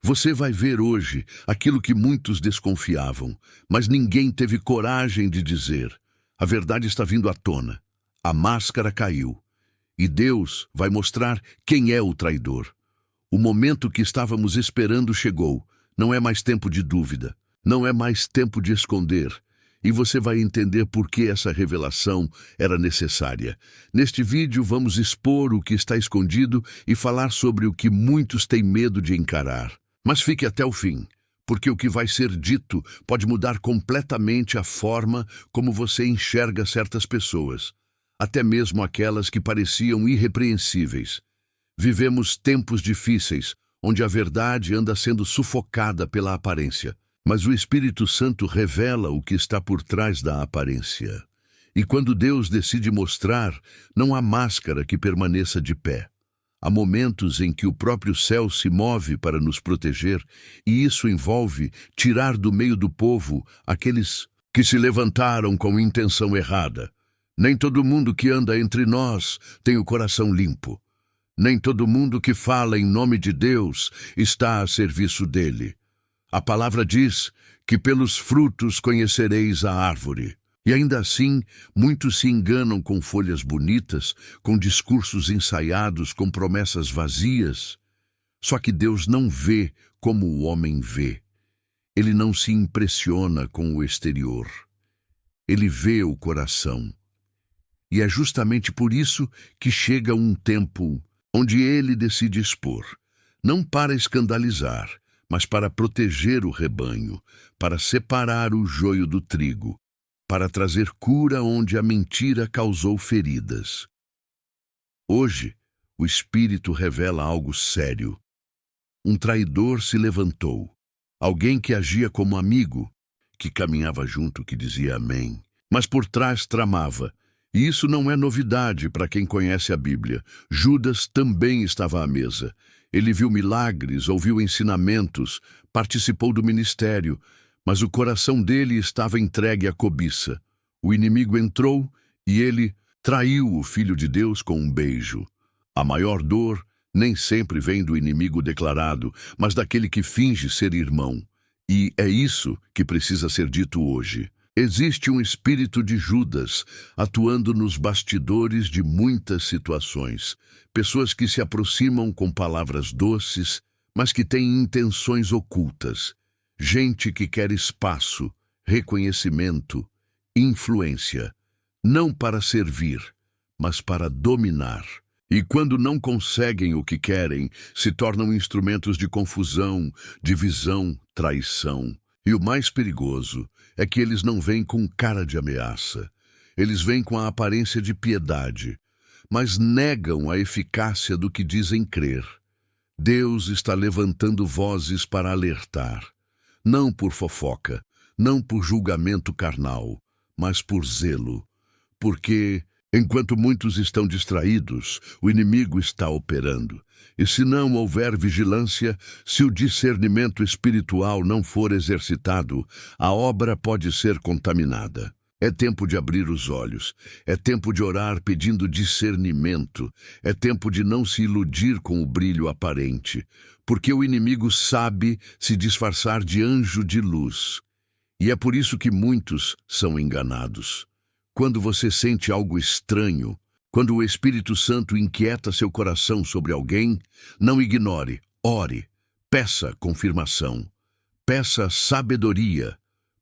Você vai ver hoje aquilo que muitos desconfiavam, mas ninguém teve coragem de dizer. A verdade está vindo à tona. A máscara caiu. E Deus vai mostrar quem é o traidor. O momento que estávamos esperando chegou. Não é mais tempo de dúvida. Não é mais tempo de esconder. E você vai entender por que essa revelação era necessária. Neste vídeo vamos expor o que está escondido e falar sobre o que muitos têm medo de encarar. Mas fique até o fim, porque o que vai ser dito pode mudar completamente a forma como você enxerga certas pessoas, até mesmo aquelas que pareciam irrepreensíveis. Vivemos tempos difíceis, onde a verdade anda sendo sufocada pela aparência. Mas o Espírito Santo revela o que está por trás da aparência. E quando Deus decide mostrar, não há máscara que permaneça de pé. Há momentos em que o próprio céu se move para nos proteger, e isso envolve tirar do meio do povo aqueles que se levantaram com intenção errada. Nem todo mundo que anda entre nós tem o coração limpo. Nem todo mundo que fala em nome de Deus está a serviço dele. A palavra diz que pelos frutos conhecereis a árvore. E ainda assim, muitos se enganam com folhas bonitas, com discursos ensaiados, com promessas vazias. Só que Deus não vê como o homem vê. Ele não se impressiona com o exterior. Ele vê o coração. E é justamente por isso que chega um tempo onde ele decide expor, não para escandalizar, mas para proteger o rebanho, para separar o joio do trigo, para trazer cura onde a mentira causou feridas. Hoje, o Espírito revela algo sério. Um traidor se levantou, alguém que agia como amigo, que caminhava junto, que dizia amém, mas por trás tramava. E isso não é novidade para quem conhece a Bíblia. Judas também estava à mesa. Ele viu milagres, ouviu ensinamentos, participou do ministério, mas o coração dele estava entregue à cobiça. O inimigo entrou e ele traiu o Filho de Deus com um beijo. A maior dor nem sempre vem do inimigo declarado, mas daquele que finge ser irmão. E é isso que precisa ser dito hoje. Existe um espírito de Judas atuando nos bastidores de muitas situações. Pessoas que se aproximam com palavras doces, mas que têm intenções ocultas. Gente que quer espaço, reconhecimento, influência. Não para servir, mas para dominar. E quando não conseguem o que querem, se tornam instrumentos de confusão, divisão, traição. E o mais perigoso é que eles não vêm com cara de ameaça. Eles vêm com a aparência de piedade, mas negam a eficácia do que dizem crer. Deus está levantando vozes para alertar, não por fofoca, não por julgamento carnal, mas por zelo. Porque, enquanto muitos estão distraídos, o inimigo está operando. E se não houver vigilância, se o discernimento espiritual não for exercitado, a obra pode ser contaminada. É tempo de abrir os olhos, é tempo de orar pedindo discernimento, é tempo de não se iludir com o brilho aparente, porque o inimigo sabe se disfarçar de anjo de luz. E é por isso que muitos são enganados. Quando você sente algo estranho, quando o Espírito Santo inquieta seu coração sobre alguém, não ignore, ore, peça confirmação, peça sabedoria,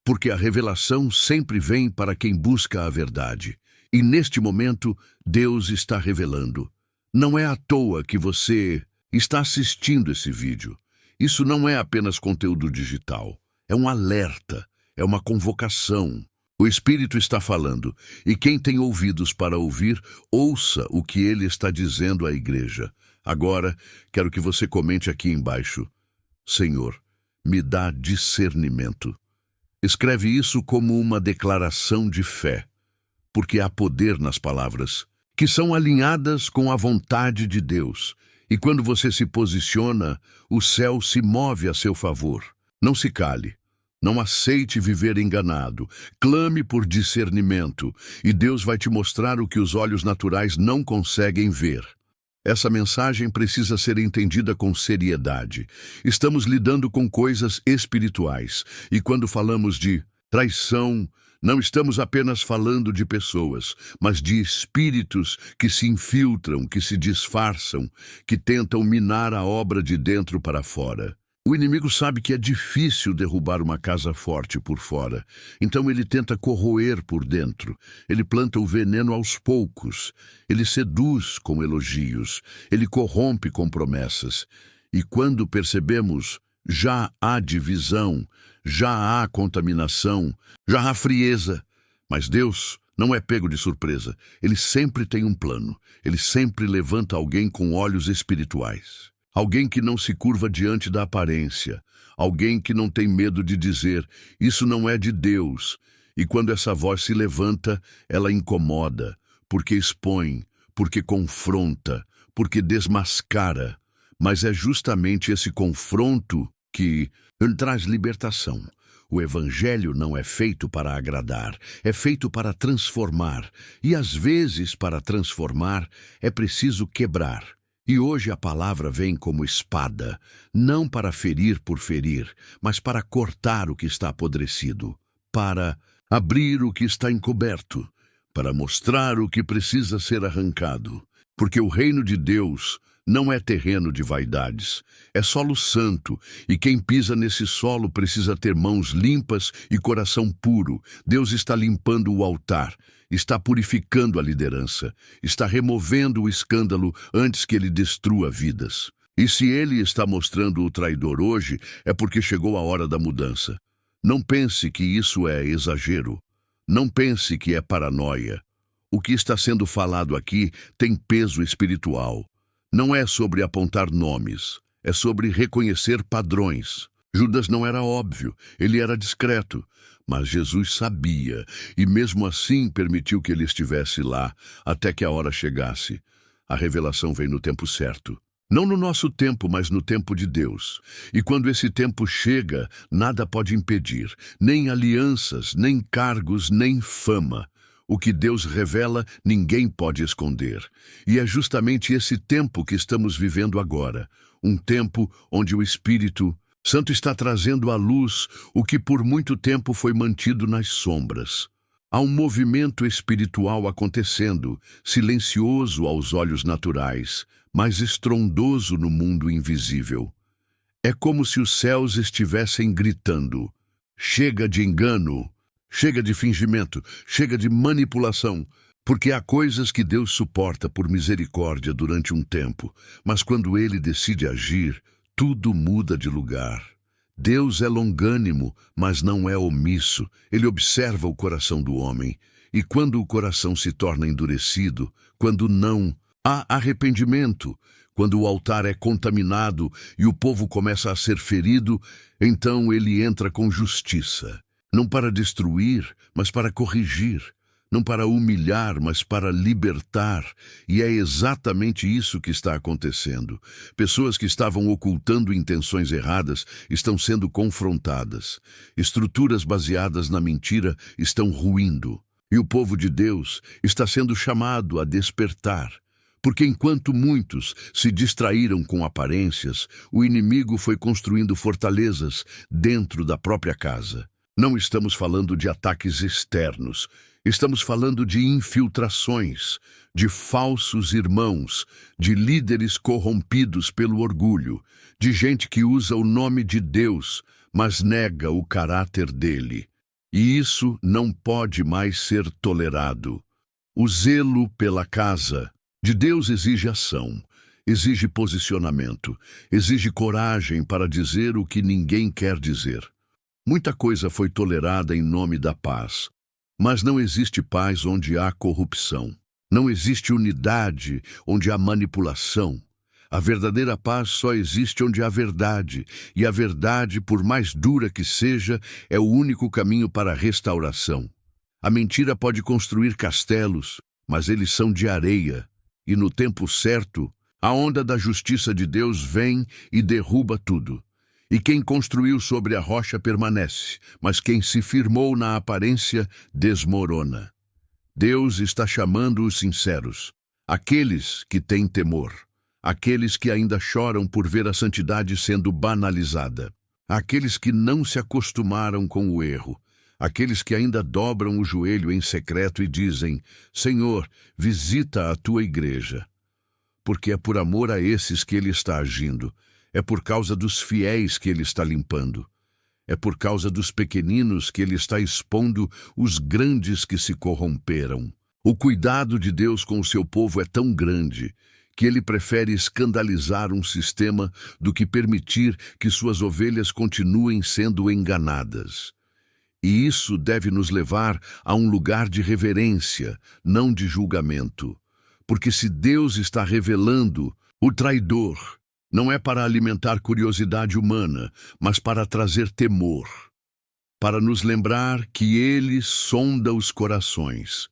porque a revelação sempre vem para quem busca a verdade. E neste momento, Deus está revelando. Não é à toa que você está assistindo esse vídeo. Isso não é apenas conteúdo digital, é um alerta, é uma convocação. O Espírito está falando, e quem tem ouvidos para ouvir, ouça o que ele está dizendo à igreja. Agora, quero que você comente aqui embaixo: Senhor, me dá discernimento. Escreve isso como uma declaração de fé, porque há poder nas palavras, que são alinhadas com a vontade de Deus. E quando você se posiciona, o céu se move a seu favor. Não se cale. Não aceite viver enganado. Clame por discernimento, e Deus vai te mostrar o que os olhos naturais não conseguem ver. Essa mensagem precisa ser entendida com seriedade. Estamos lidando com coisas espirituais, e quando falamos de traição, não estamos apenas falando de pessoas, mas de espíritos que se infiltram, que se disfarçam, que tentam minar a obra de dentro para fora. O inimigo sabe que é difícil derrubar uma casa forte por fora, então ele tenta corroer por dentro. Ele planta o veneno aos poucos, ele seduz com elogios, ele corrompe com promessas. E quando percebemos, já há divisão, já há contaminação, já há frieza. Mas Deus não é pego de surpresa. Ele sempre tem um plano. Ele sempre levanta alguém com olhos espirituais. Alguém que não se curva diante da aparência. Alguém que não tem medo de dizer, isso não é de Deus. E quando essa voz se levanta, ela incomoda, porque expõe, porque confronta, porque desmascara. Mas é justamente esse confronto que traz libertação. O evangelho não é feito para agradar, é feito para transformar. E às vezes, para transformar, é preciso quebrar. E hoje a palavra vem como espada, não para ferir por ferir, mas para cortar o que está apodrecido, para abrir o que está encoberto, para mostrar o que precisa ser arrancado. Porque o reino de Deus não é terreno de vaidades, é solo santo, e quem pisa nesse solo precisa ter mãos limpas e coração puro. Deus está limpando o altar, está purificando a liderança, está removendo o escândalo antes que ele destrua vidas. E se ele está mostrando o traidor hoje, é porque chegou a hora da mudança. Não pense que isso é exagero. Não pense que é paranoia. O que está sendo falado aqui tem peso espiritual. Não é sobre apontar nomes, é sobre reconhecer padrões. Judas não era óbvio, ele era discreto, mas Jesus sabia e mesmo assim permitiu que ele estivesse lá até que a hora chegasse. A revelação vem no tempo certo. Não no nosso tempo, mas no tempo de Deus. E quando esse tempo chega, nada pode impedir, nem alianças, nem cargos, nem fama. O que Deus revela, ninguém pode esconder. E é justamente esse tempo que estamos vivendo agora. Um tempo onde o Espírito Santo está trazendo à luz o que por muito tempo foi mantido nas sombras. Há um movimento espiritual acontecendo, silencioso aos olhos naturais, mas estrondoso no mundo invisível. É como se os céus estivessem gritando: chega de engano! Chega de fingimento, chega de manipulação, porque há coisas que Deus suporta por misericórdia durante um tempo, mas quando Ele decide agir, tudo muda de lugar. Deus é longânimo, mas não é omisso. Ele observa o coração do homem, e quando o coração se torna endurecido, quando não há arrependimento, quando o altar é contaminado e o povo começa a ser ferido, então Ele entra com justiça. Não para destruir, mas para corrigir. Não para humilhar, mas para libertar. E é exatamente isso que está acontecendo. Pessoas que estavam ocultando intenções erradas estão sendo confrontadas. Estruturas baseadas na mentira estão ruindo. E o povo de Deus está sendo chamado a despertar. Porque enquanto muitos se distraíram com aparências, o inimigo foi construindo fortalezas dentro da própria casa. Não estamos falando de ataques externos, estamos falando de infiltrações, de falsos irmãos, de líderes corrompidos pelo orgulho, de gente que usa o nome de Deus, mas nega o caráter dele. E isso não pode mais ser tolerado. O zelo pela casa de Deus exige ação, exige posicionamento, exige coragem para dizer o que ninguém quer dizer. Muita coisa foi tolerada em nome da paz, mas não existe paz onde há corrupção. Não existe unidade onde há manipulação. A verdadeira paz só existe onde há verdade, e a verdade, por mais dura que seja, é o único caminho para a restauração. A mentira pode construir castelos, mas eles são de areia, e no tempo certo, a onda da justiça de Deus vem e derruba tudo. E quem construiu sobre a rocha permanece, mas quem se firmou na aparência desmorona. Deus está chamando os sinceros, aqueles que têm temor. aqueles que ainda choram por ver a santidade sendo banalizada, aqueles que não se acostumaram com o erro, aqueles que ainda dobram o joelho em secreto e dizem: Senhor, visita a tua igreja. Porque é por amor a esses que ele está agindo, é por causa dos fiéis que ele está limpando, é por causa dos pequeninos que ele está expondo os grandes que se corromperam. O cuidado de Deus com o seu povo é tão grande que ele prefere escandalizar um sistema do que permitir que suas ovelhas continuem sendo enganadas. E isso deve nos levar a um lugar de reverência, não de julgamento. Porque se Deus está revelando o traidor, não é para alimentar curiosidade humana, mas para trazer temor, para nos lembrar que ele sonda os corações,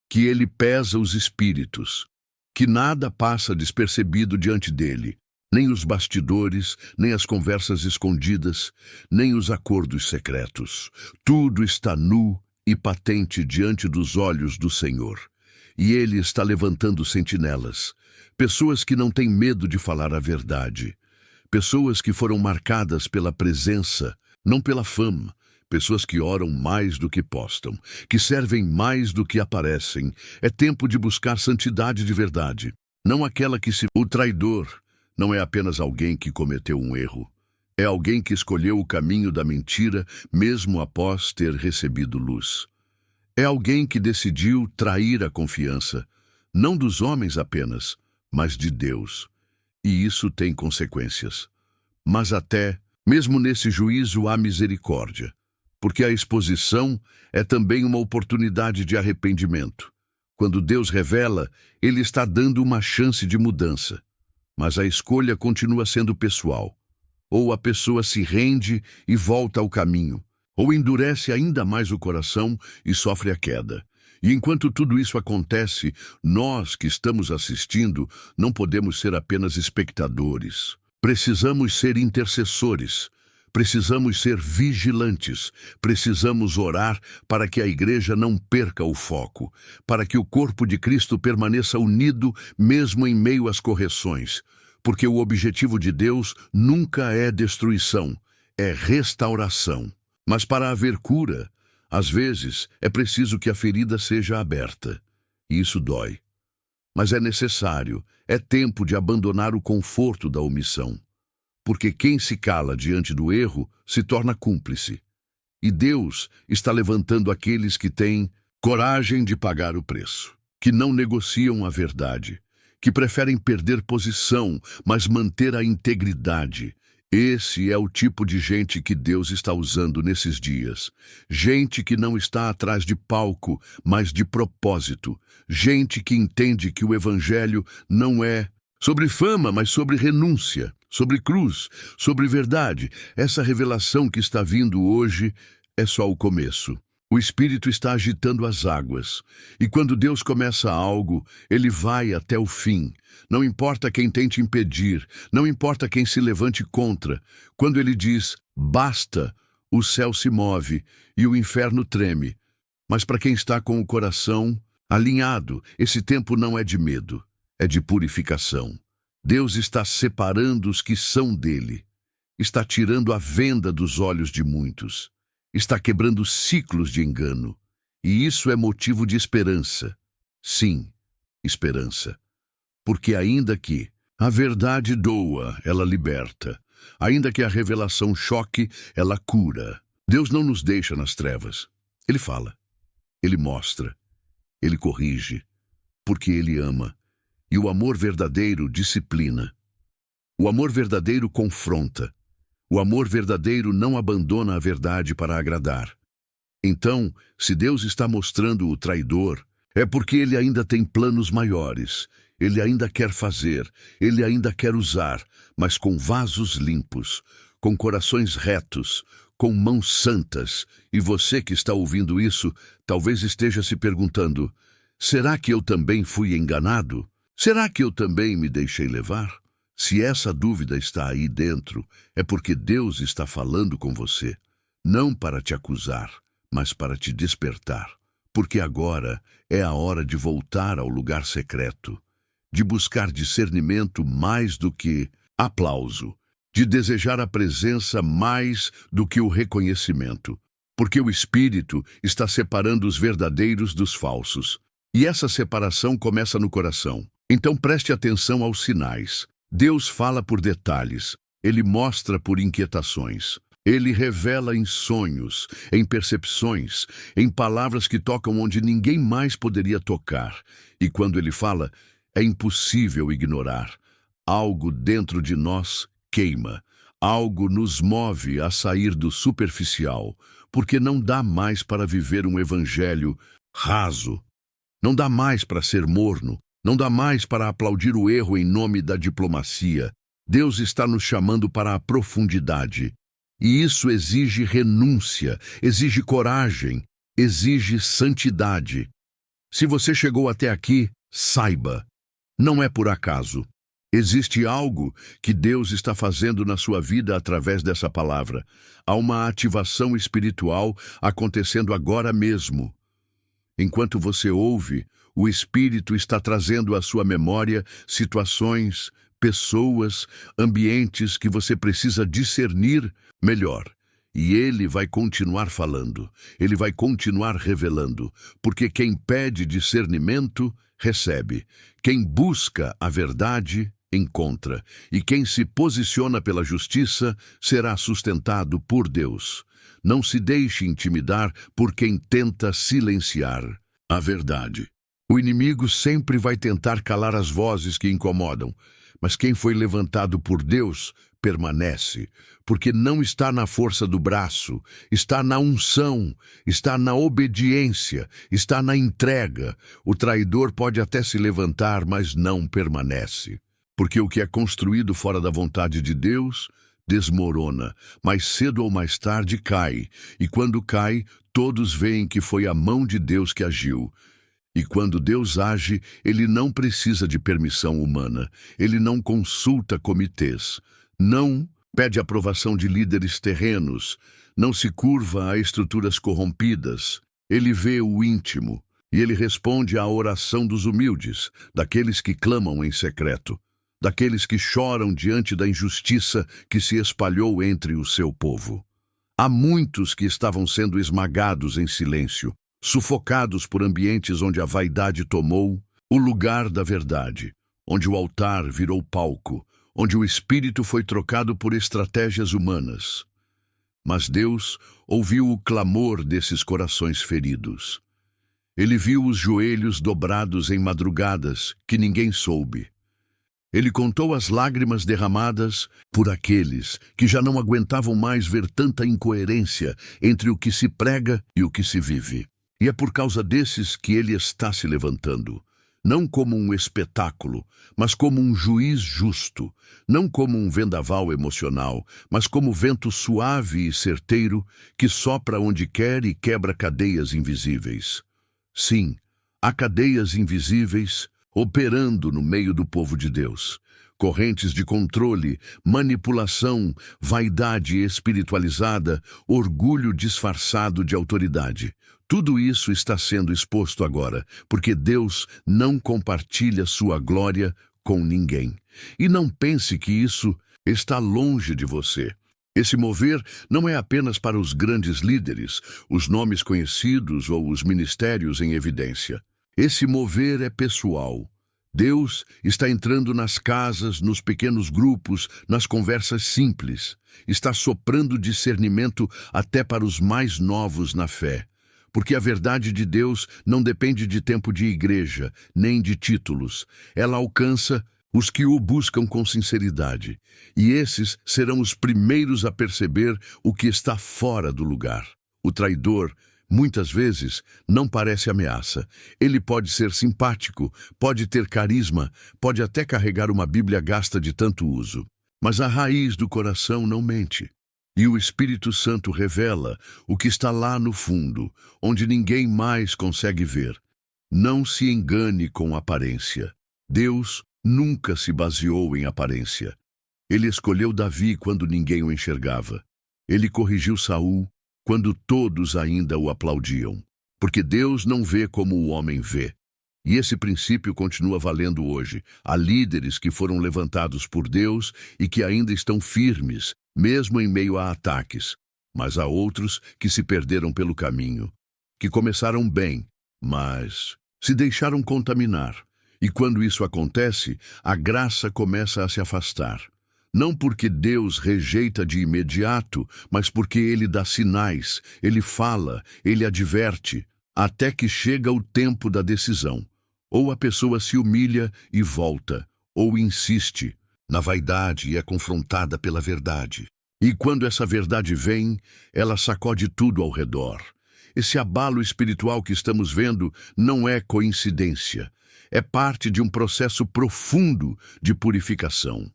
que ele pesa os espíritos, que nada passa despercebido diante dele, nem os bastidores, nem as conversas escondidas, nem os acordos secretos. Tudo está nu e patente diante dos olhos do Senhor. E ele está levantando sentinelas, pessoas que não têm medo de falar a verdade, pessoas que foram marcadas pela presença, não pela fama, pessoas que oram mais do que postam, que servem mais do que aparecem. É tempo de buscar santidade de verdade, não aquela que se... O traidor não é apenas alguém que cometeu um erro, é alguém que escolheu o caminho da mentira mesmo após ter recebido luz. É alguém que decidiu trair a confiança, não dos homens apenas, mas de Deus. E isso tem consequências. Mas até, mesmo nesse juízo, há misericórdia, porque a exposição é também uma oportunidade de arrependimento. Quando Deus revela, ele está dando uma chance de mudança. Mas a escolha continua sendo pessoal. Ou a pessoa se rende e volta ao caminho, ou endurece ainda mais o coração e sofre a queda. E enquanto tudo isso acontece, nós que estamos assistindo não podemos ser apenas espectadores. Precisamos ser intercessores, precisamos ser vigilantes, precisamos orar para que a igreja não perca o foco, para que o corpo de Cristo permaneça unido mesmo em meio às correções, porque o objetivo de Deus nunca é destruição, é restauração. Mas para haver cura, às vezes é preciso que a ferida seja aberta. E isso dói. Mas é necessário, é tempo de abandonar o conforto da omissão. Porque quem se cala diante do erro se torna cúmplice. E Deus está levantando aqueles que têm coragem de pagar o preço, que não negociam a verdade, que preferem perder posição, mas manter a integridade. Esse é o tipo de gente que Deus está usando nesses dias. Gente que não está atrás de palco, mas de propósito. Gente que entende que o Evangelho não é sobre fama, mas sobre renúncia, sobre cruz, sobre verdade. Essa revelação que está vindo hoje é só o começo. O Espírito está agitando as águas, e quando Deus começa algo, ele vai até o fim. Não importa quem tente impedir, não importa quem se levante contra. Quando ele diz, basta, o céu se move e o inferno treme. Mas para quem está com o coração alinhado, esse tempo não é de medo, é de purificação. Deus está separando os que são dele, está tirando a venda dos olhos de muitos. Está quebrando ciclos de engano. E isso é motivo de esperança. Sim, esperança. Porque ainda que a verdade doa, ela liberta. Ainda que a revelação choque, ela cura. Deus não nos deixa nas trevas. Ele fala, ele mostra, ele corrige, porque ele ama. E o amor verdadeiro disciplina. O amor verdadeiro confronta. O amor verdadeiro não abandona a verdade para agradar. Então, se Deus está mostrando o traidor, é porque ele ainda tem planos maiores. Ele ainda quer fazer, ele ainda quer usar, mas com vasos limpos, com corações retos, com mãos santas. E você que está ouvindo isso, talvez esteja se perguntando, será que eu também fui enganado? Será que eu também me deixei levar? Se essa dúvida está aí dentro, é porque Deus está falando com você, não para te acusar, mas para te despertar. Porque agora é a hora de voltar ao lugar secreto, de buscar discernimento mais do que aplauso, de desejar a presença mais do que o reconhecimento, porque o Espírito está separando os verdadeiros dos falsos. E essa separação começa no coração. Então preste atenção aos sinais. Deus fala por detalhes, Ele mostra por inquietações. Ele revela em sonhos, em percepções, em palavras que tocam onde ninguém mais poderia tocar. E quando Ele fala, é impossível ignorar. Algo dentro de nós queima. Algo nos move a sair do superficial, porque não dá mais para viver um evangelho raso. Não dá mais para ser morno. Não dá mais para aplaudir o erro em nome da diplomacia. Deus está nos chamando para a profundidade. E isso exige renúncia, exige coragem, exige santidade. Se você chegou até aqui, saiba, não é por acaso. Existe algo que Deus está fazendo na sua vida através dessa palavra. Há uma ativação espiritual acontecendo agora mesmo. Enquanto você ouve, o Espírito está trazendo à sua memória situações, pessoas, ambientes que você precisa discernir melhor. E Ele vai continuar falando, Ele vai continuar revelando, porque quem pede discernimento, recebe. Quem busca a verdade, encontra. E quem se posiciona pela justiça, será sustentado por Deus. Não se deixe intimidar por quem tenta silenciar a verdade. O inimigo sempre vai tentar calar as vozes que incomodam, mas quem foi levantado por Deus permanece, porque não está na força do braço, está na unção, está na obediência, está na entrega. O traidor pode até se levantar, mas não permanece, porque o que é construído fora da vontade de Deus desmorona, mais cedo ou mais tarde cai, e quando cai, todos veem que foi a mão de Deus que agiu. E quando Deus age, Ele não precisa de permissão humana, Ele não consulta comitês, não pede aprovação de líderes terrenos, não se curva a estruturas corrompidas. Ele vê o íntimo, e Ele responde à oração dos humildes, daqueles que clamam em secreto, daqueles que choram diante da injustiça que se espalhou entre o seu povo. Há muitos que estavam sendo esmagados em silêncio, sufocados por ambientes onde a vaidade tomou o lugar da verdade, onde o altar virou palco, onde o espírito foi trocado por estratégias humanas. Mas Deus ouviu o clamor desses corações feridos. Ele viu os joelhos dobrados em madrugadas que ninguém soube. Ele contou as lágrimas derramadas por aqueles que já não aguentavam mais ver tanta incoerência entre o que se prega e o que se vive. E é por causa desses que ele está se levantando, não como um espetáculo, mas como um juiz justo, não como um vendaval emocional, mas como vento suave e certeiro que sopra onde quer e quebra cadeias invisíveis. Sim, há cadeias invisíveis operando no meio do povo de Deus. Correntes de controle, manipulação, vaidade espiritualizada, orgulho disfarçado de autoridade. Tudo isso está sendo exposto agora, porque Deus não compartilha sua glória com ninguém. E não pense que isso está longe de você. Esse mover não é apenas para os grandes líderes, os nomes conhecidos ou os ministérios em evidência. Esse mover é pessoal. Deus está entrando nas casas, nos pequenos grupos, nas conversas simples. Está soprando discernimento até para os mais novos na fé. Porque a verdade de Deus não depende de tempo de igreja, nem de títulos. Ela alcança os que o buscam com sinceridade. E esses serão os primeiros a perceber o que está fora do lugar. O traidor, muitas vezes, não parece ameaça. Ele pode ser simpático, pode ter carisma, pode até carregar uma Bíblia gasta de tanto uso. Mas a raiz do coração não mente. E o Espírito Santo revela o que está lá no fundo, onde ninguém mais consegue ver. Não se engane com aparência. Deus nunca se baseou em aparência. Ele escolheu Davi quando ninguém o enxergava. Ele corrigiu Saul quando todos ainda o aplaudiam. Porque Deus não vê como o homem vê. E esse princípio continua valendo hoje. Há líderes que foram levantados por Deus e que ainda estão firmes, mesmo em meio a ataques. Mas há outros que se perderam pelo caminho, que começaram bem, mas se deixaram contaminar. E quando isso acontece, a graça começa a se afastar. Não porque Deus rejeita de imediato, mas porque Ele dá sinais, Ele fala, Ele adverte, até que chega o tempo da decisão. Ou a pessoa se humilha e volta, ou insiste na vaidade e é confrontada pela verdade. E quando essa verdade vem, ela sacode tudo ao redor. Esse abalo espiritual que estamos vendo não é coincidência. É parte de um processo profundo de purificação.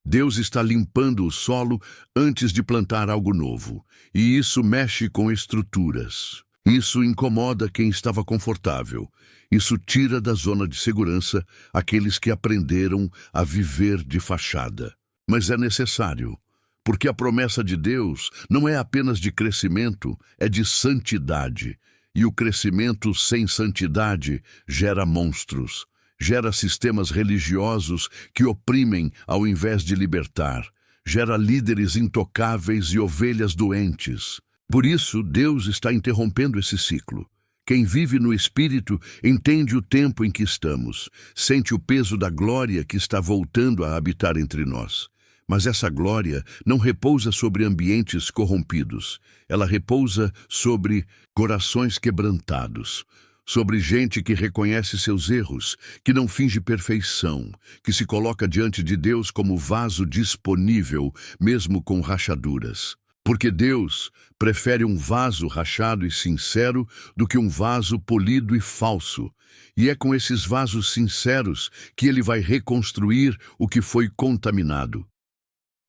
Deus está limpando o solo antes de plantar algo novo, e isso mexe com estruturas. Isso incomoda quem estava confortável. Isso tira da zona de segurança aqueles que aprenderam a viver de fachada. Mas é necessário, porque a promessa de Deus não é apenas de crescimento, é de santidade. E o crescimento sem santidade gera monstros, gera sistemas religiosos que oprimem ao invés de libertar, gera líderes intocáveis e ovelhas doentes. Por isso, Deus está interrompendo esse ciclo. Quem vive no Espírito entende o tempo em que estamos, sente o peso da glória que está voltando a habitar entre nós. Mas essa glória não repousa sobre ambientes corrompidos. Ela repousa sobre corações quebrantados, sobre gente que reconhece seus erros, que não finge perfeição, que se coloca diante de Deus como vaso disponível, mesmo com rachaduras. Porque Deus prefere um vaso rachado e sincero do que um vaso polido e falso. E é com esses vasos sinceros que Ele vai reconstruir o que foi contaminado.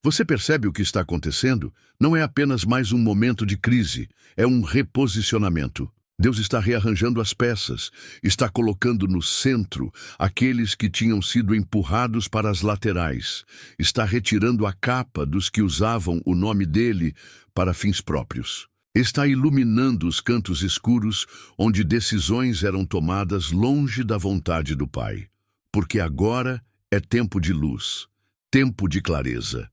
Você percebe o que está acontecendo? Não é apenas mais um momento de crise, é um reposicionamento. Deus está rearranjando as peças, está colocando no centro aqueles que tinham sido empurrados para as laterais, está retirando a capa dos que usavam o nome dele para fins próprios. Está iluminando os cantos escuros onde decisões eram tomadas longe da vontade do Pai. Porque agora é tempo de luz, tempo de clareza,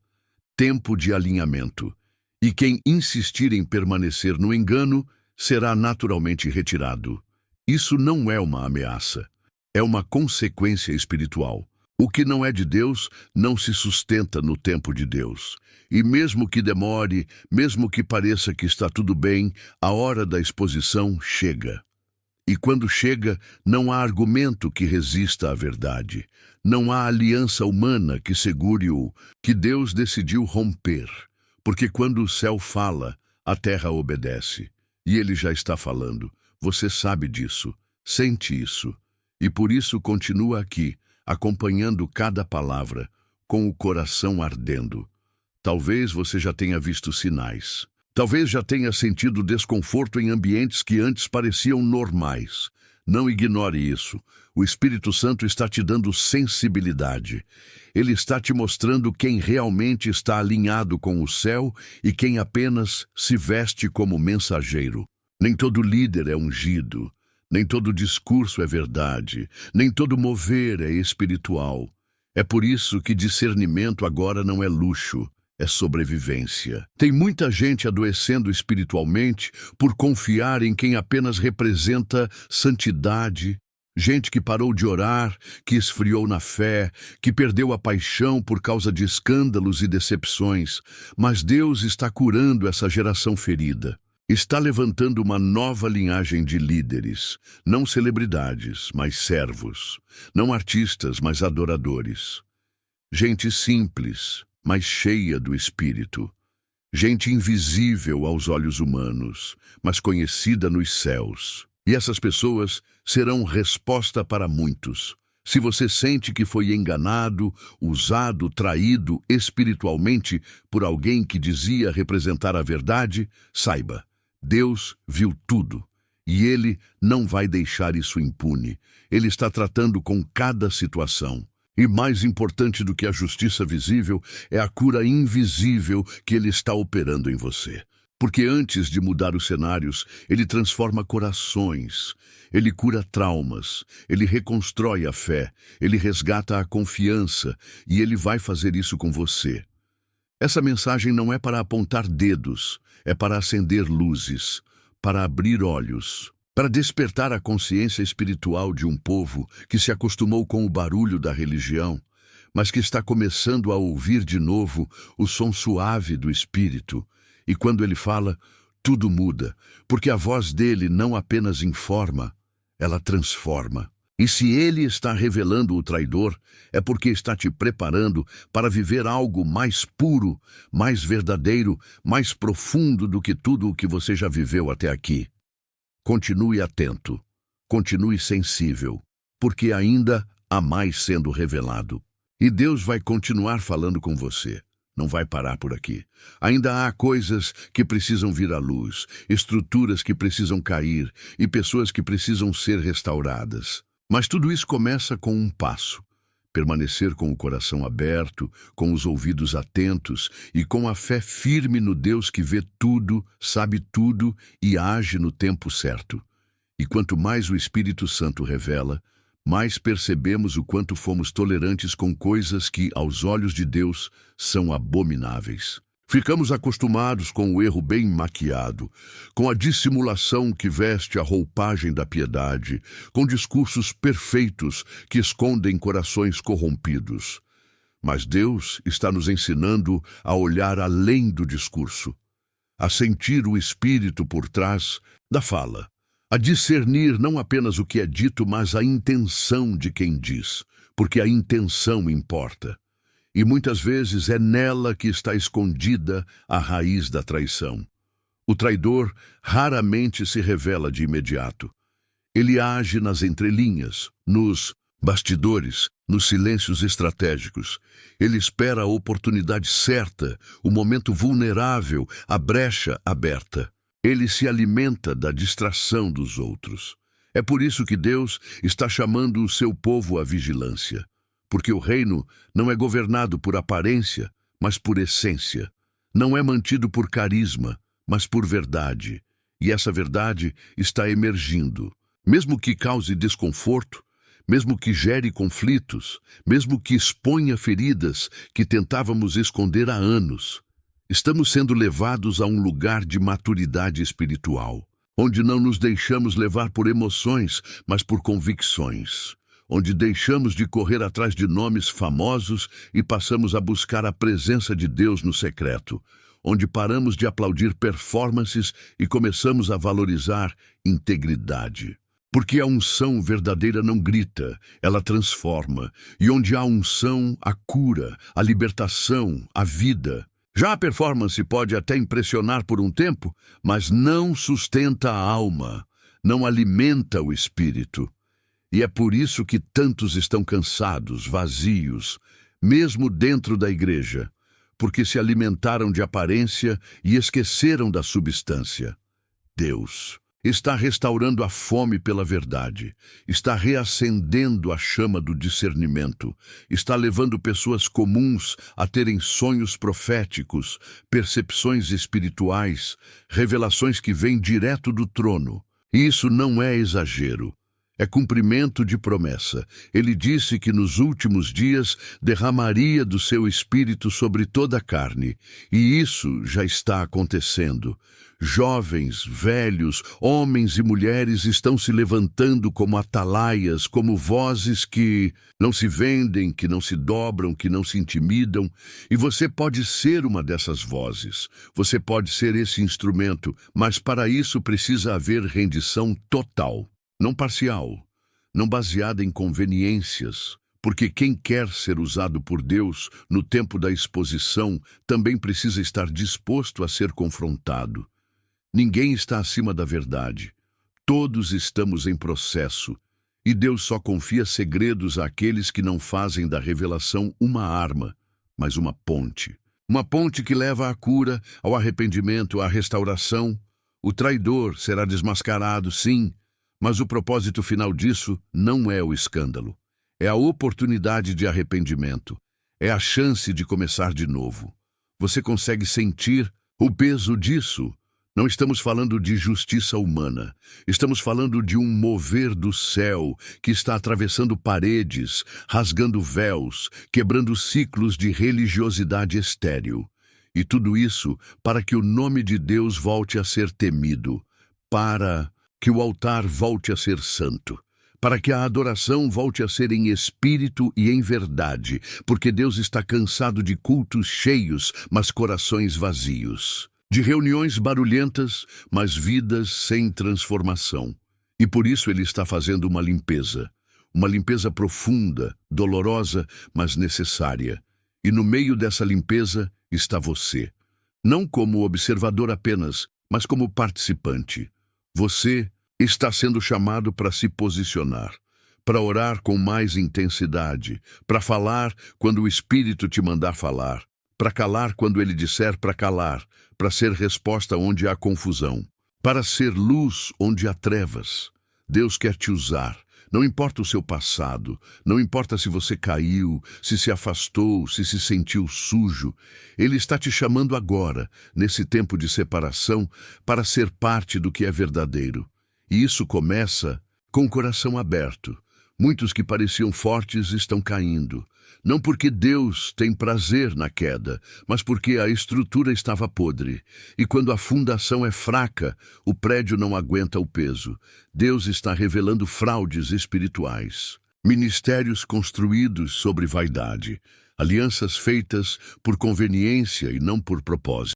tempo de alinhamento. E quem insistir em permanecer no engano será naturalmente retirado. Isso não é uma ameaça, é uma consequência espiritual. O que não é de Deus não se sustenta no tempo de Deus. E mesmo que demore, mesmo que pareça que está tudo bem, a hora da exposição chega. E quando chega, não há argumento que resista à verdade. Não há aliança humana que segure o que Deus decidiu romper. Porque quando o céu fala, a terra obedece. E Ele já está falando. Você sabe disso, sente isso. E por isso continua aqui, acompanhando cada palavra, com o coração ardendo. Talvez você já tenha visto sinais. Talvez já tenha sentido desconforto em ambientes que antes pareciam normais. Não ignore isso. O Espírito Santo está te dando sensibilidade. Ele está te mostrando quem realmente está alinhado com o céu e quem apenas se veste como mensageiro. Nem todo líder é ungido, nem todo discurso é verdade, nem todo mover é espiritual. É por isso que discernimento agora não é luxo, é sobrevivência. Tem muita gente adoecendo espiritualmente por confiar em quem apenas representa santidade. Gente que parou de orar, que esfriou na fé, que perdeu a paixão por causa de escândalos e decepções. Mas Deus está curando essa geração ferida. Está levantando uma nova linhagem de líderes, não celebridades, mas servos. Não artistas, mas adoradores. Gente simples, mas cheia do Espírito. Gente invisível aos olhos humanos, mas conhecida nos céus. E essas pessoas serão resposta para muitos. Se você sente que foi enganado, usado, traído espiritualmente por alguém que dizia representar a verdade, saiba, Deus viu tudo. E Ele não vai deixar isso impune. Ele está tratando com cada situação. E mais importante do que a justiça visível é a cura invisível que Ele está operando em você. Porque antes de mudar os cenários, ele transforma corações, ele cura traumas, ele reconstrói a fé, ele resgata a confiança e ele vai fazer isso com você. Essa mensagem não é para apontar dedos, é para acender luzes, para abrir olhos, para despertar a consciência espiritual de um povo que se acostumou com o barulho da religião, mas que está começando a ouvir de novo o som suave do Espírito. E quando ele fala, tudo muda, porque a voz dele não apenas informa, ela transforma. E se ele está revelando o traidor, é porque está te preparando para viver algo mais puro, mais verdadeiro, mais profundo do que tudo o que você já viveu até aqui. Continue atento, continue sensível, porque ainda há mais sendo revelado. E Deus vai continuar falando com você. Não vai parar por aqui. Ainda há coisas que precisam vir à luz, estruturas que precisam cair e pessoas que precisam ser restauradas. Mas tudo isso começa com um passo. Permanecer com o coração aberto, com os ouvidos atentos e com a fé firme no Deus que vê tudo, sabe tudo e age no tempo certo. E quanto mais o Espírito Santo revela, mais percebemos o quanto fomos tolerantes com coisas que, aos olhos de Deus, são abomináveis. Ficamos acostumados com o erro bem maquiado, com a dissimulação que veste a roupagem da piedade, com discursos perfeitos que escondem corações corrompidos. Mas Deus está nos ensinando a olhar além do discurso, a sentir o Espírito por trás da fala, a discernir não apenas o que é dito, mas a intenção de quem diz, porque a intenção importa. E muitas vezes é nela que está escondida a raiz da traição. O traidor raramente se revela de imediato. Ele age nas entrelinhas, nos bastidores, nos silêncios estratégicos. Ele espera a oportunidade certa, o momento vulnerável, a brecha aberta. Ele se alimenta da distração dos outros. É por isso que Deus está chamando o seu povo à vigilância. Porque o reino não é governado por aparência, mas por essência. Não é mantido por carisma, mas por verdade. E essa verdade está emergindo. Mesmo que cause desconforto, mesmo que gere conflitos, mesmo que exponha feridas que tentávamos esconder há anos, estamos sendo levados a um lugar de maturidade espiritual, onde não nos deixamos levar por emoções, mas por convicções, onde deixamos de correr atrás de nomes famosos e passamos a buscar a presença de Deus no secreto, onde paramos de aplaudir performances e começamos a valorizar integridade. Porque a unção verdadeira não grita, ela transforma, e onde há unção, há cura, a libertação, a vida. Já a performance pode até impressionar por um tempo, mas não sustenta a alma, não alimenta o espírito. E é por isso que tantos estão cansados, vazios, mesmo dentro da igreja, porque se alimentaram de aparência e esqueceram da substância. Deus está restaurando a fome pela verdade, está reacendendo a chama do discernimento, está levando pessoas comuns a terem sonhos proféticos, percepções espirituais, revelações que vêm direto do trono. E isso não é exagero. É cumprimento de promessa. Ele disse que nos últimos dias derramaria do seu espírito sobre toda a carne. E isso já está acontecendo. Jovens, velhos, homens e mulheres estão se levantando como atalaias, como vozes que não se vendem, que não se dobram, que não se intimidam. E você pode ser uma dessas vozes. Você pode ser esse instrumento, mas para isso precisa haver rendição total. Não parcial, não baseada em conveniências, porque quem quer ser usado por Deus no tempo da exposição também precisa estar disposto a ser confrontado. Ninguém está acima da verdade. Todos estamos em processo, e Deus só confia segredos àqueles que não fazem da revelação uma arma, mas uma ponte. Uma ponte que leva à cura, ao arrependimento, à restauração. O traidor será desmascarado, sim, mas o propósito final disso não é o escândalo. É a oportunidade de arrependimento. É a chance de começar de novo. Você consegue sentir o peso disso? Não estamos falando de justiça humana. Estamos falando de um mover do céu que está atravessando paredes, rasgando véus, quebrando ciclos de religiosidade estéril. E tudo isso para que o nome de Deus volte a ser temido, para que o altar volte a ser santo, para que a adoração volte a ser em espírito e em verdade, porque Deus está cansado de cultos cheios, mas corações vazios, de reuniões barulhentas, mas vidas sem transformação. E por isso Ele está fazendo uma limpeza profunda, dolorosa, mas necessária. E no meio dessa limpeza está você, não como observador apenas, mas como participante. Você está sendo chamado para se posicionar, para orar com mais intensidade, para falar quando o Espírito te mandar falar, para calar quando Ele disser para calar, para ser resposta onde há confusão, para ser luz onde há trevas. Deus quer te usar. Não importa o seu passado, não importa se você caiu, se afastou, se sentiu sujo. Ele está te chamando agora, nesse tempo de separação, para ser parte do que é verdadeiro. E isso começa com o coração aberto. Muitos que pareciam fortes estão caindo. Não porque Deus tem prazer na queda, mas porque a estrutura estava podre. E quando a fundação é fraca, o prédio não aguenta o peso. Deus está revelando fraudes espirituais, ministérios construídos sobre vaidade, alianças feitas por conveniência e não por propósito.